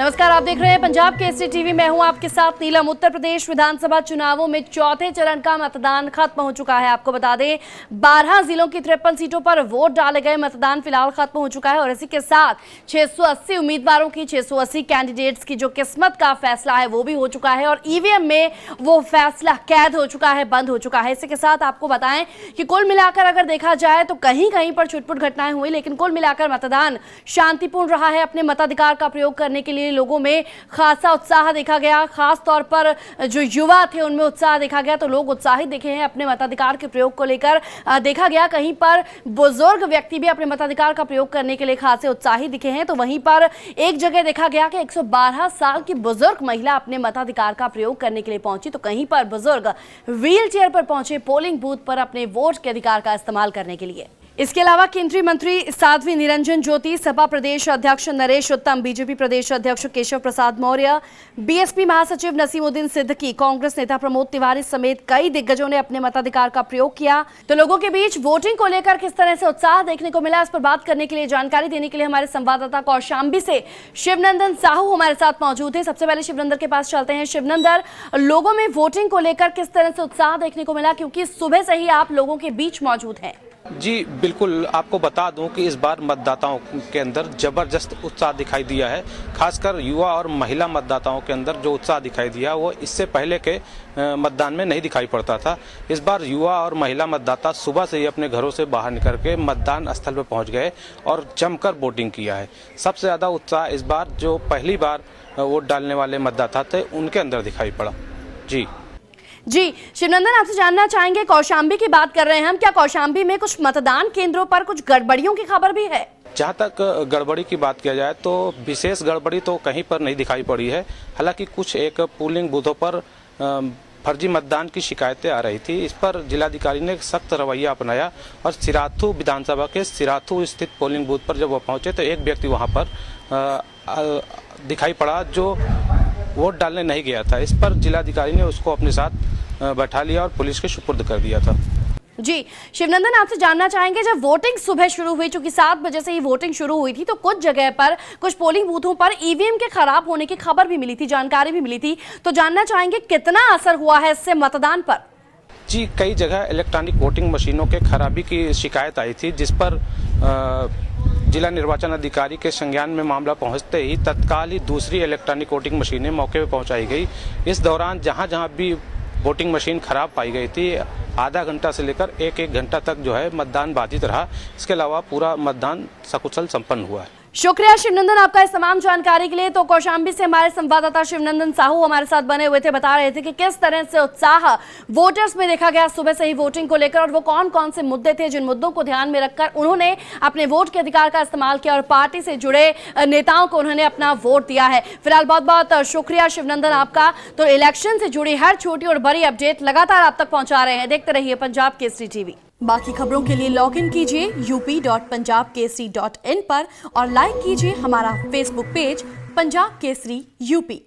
नमस्कार, आप देख रहे हैं पंजाब केसरी टीवी। मैं हूं आपके साथ नीलम। उत्तर प्रदेश विधानसभा चुनावों में चौथे चरण का मतदान खत्म हो चुका है। आपको बता दें 12 जिलों की 53 सीटों पर वोट डाले गए। मतदान फिलहाल खत्म हो चुका है और इसी के साथ 680 उम्मीदवारों की 680 कैंडिडेट्स की जो किस्मत का फैसला है वो भी हो चुका है और ईवीएम में वो फैसला कैद हो चुका है, बंद हो चुका है। इसी के साथ आपको बताएं कि कुल मिलाकर अगर देखा जाए तो कहीं कहीं पर छुटपुट घटनाएं हुई, लेकिन कुल मिलाकर मतदान शांतिपूर्ण रहा है। अपने मताधिकार का प्रयोग करने के लिए लोगों में खासा उत्साह देखा गया। खास तौर पर जो युवा थे उनमें उत्साह देखा गया, तो लोग उत्साहित दिखे हैं अपने मताधिकार के प्रयोग को लेकर। देखा गया कहीं पर बुजुर्ग व्यक्ति भी अपने मताधिकार का प्रयोग करने के लिए खासे उत्साहित दिखे हैं, तो वहीं पर एक जगह देखा गया कि 112 साल की बुजुर्ग महिला अपने मताधिकार का प्रयोग करने के लिए पहुंची, तो कहीं पर बुजुर्ग व्हील चेयर पर पहुंचे पोलिंग बूथ पर अपने वोट के अधिकार का इस्तेमाल करने के लिए। इसके अलावा केंद्रीय मंत्री साध्वी निरंजन ज्योति, सपा प्रदेश अध्यक्ष नरेश उत्तम, बीजेपी प्रदेश अध्यक्ष केशव प्रसाद मौर्य, बीएसपी महासचिव नसीमुद्दीन सिद्दीकी, कांग्रेस नेता प्रमोद तिवारी समेत कई दिग्गजों ने अपने मताधिकार का प्रयोग किया। तो लोगों के बीच वोटिंग को लेकर किस तरह से उत्साह देखने को मिला, इस पर बात करने के लिए, जानकारी देने के लिए हमारे संवाददाता कौशाम्बी से शिवनंदन साहू हमारे साथ मौजूद है। सबसे पहले शिवनंदन के पास चलते हैं। शिवनंदन, लोगों में वोटिंग को लेकर किस तरह से उत्साह देखने को मिला, क्योंकि सुबह से ही आप लोगों के बीच मौजूद हैं? जी बिल्कुल, आपको बता दूं कि इस बार मतदाताओं के अंदर जबरदस्त उत्साह दिखाई दिया है। खासकर युवा और महिला मतदाताओं के अंदर जो उत्साह दिखाई दिया वो इससे पहले के मतदान में नहीं दिखाई पड़ता था। इस बार युवा और महिला मतदाता सुबह से ही अपने घरों से बाहर निकल के मतदान स्थल पर पहुंच गए और जमकर वोटिंग किया है। सबसे ज़्यादा उत्साह इस बार जो पहली बार वोट डालने वाले मतदाता थे उनके अंदर दिखाई पड़ा। जी शिवनंदन, आपसे जानना चाहेंगे, कौशाम्बी की बात कर रहे हैं हम, क्या कौशाम्बी में कुछ मतदान केंद्रों पर कुछ गड़बड़ियों की खबर भी है? जहाँ तक गड़बड़ी की बात किया जाए तो विशेष गड़बड़ी तो कहीं पर नहीं दिखाई पड़ी है। हालांकि कुछ एक पोलिंग बूथों पर फर्जी मतदान की शिकायतें आ रही थी। इस पर जिलाधिकारी ने सख्त रवैया अपनाया और सिराथू विधानसभा के सिराथू स्थित पोलिंग बूथ पर जब वो पहुंचे तो एक व्यक्ति वहां पर दिखाई पड़ा जो वोट डालने नहीं गया था। इस पर जिलाधिकारी ने उसको अपने साथ बैठा लिया और पुलिस के सुपुर्द कर दिया था। जी शिवनंदन, आपसे जानना चाहेंगे, जब वोटिंग सुबह शुरू हुई, चूंकि 7 बजे से ही वोटिंग शुरू हुई थी, तो कुछ जगह पर कुछ पोलिंग बूथों पर ईवीएम के खराब होने की खबर भी मिली थी, जानकारी भी मिली थी, तो जानना चाहेंगे कितना असर हुआ है इससे मतदान पर? जी, कई जगह इलेक्ट्रॉनिक वोटिंग मशीनों के खराबी की शिकायत आई थी, जिस पर जिला निर्वाचन अधिकारी के संज्ञान में मामला पहुंचते ही तत्काल ही दूसरी इलेक्ट्रॉनिक वोटिंग मशीनें मौके पर पहुंचाई गई। इस दौरान जहां भी वोटिंग मशीन खराब पाई गई थी, आधा घंटा से लेकर एक घंटा तक जो है मतदान बाधित रहा। इसके अलावा पूरा मतदान सकुशल संपन्न हुआ है। शुक्रिया शिवनंदन आपका इस तमाम जानकारी के लिए। तो कौशाम्बी से हमारे संवाददाता शिवनंदन साहू हमारे साथ बने हुए थे, बता रहे थे कि किस तरह से उत्साह वोटर्स में देखा गया सुबह से ही वोटिंग को लेकर, और वो कौन कौन से मुद्दे थे जिन मुद्दों को ध्यान में रखकर उन्होंने अपने वोट के अधिकार का इस्तेमाल किया और पार्टी से जुड़े नेताओं को उन्होंने अपना वोट दिया है। फिलहाल बहुत बहुत शुक्रिया शिवनंदन आपका। तो इलेक्शन से जुड़ी हर छोटी और बड़ी अपडेट लगातार आप तक पहुंचा रहे हैं। देखते रहिए पंजाब केसरी टीवी। बाकी खबरों के लिए लॉग इन कीजिए up.punjabkesri.in पर और लाइक कीजिए हमारा Facebook page Punjab Kesari UP.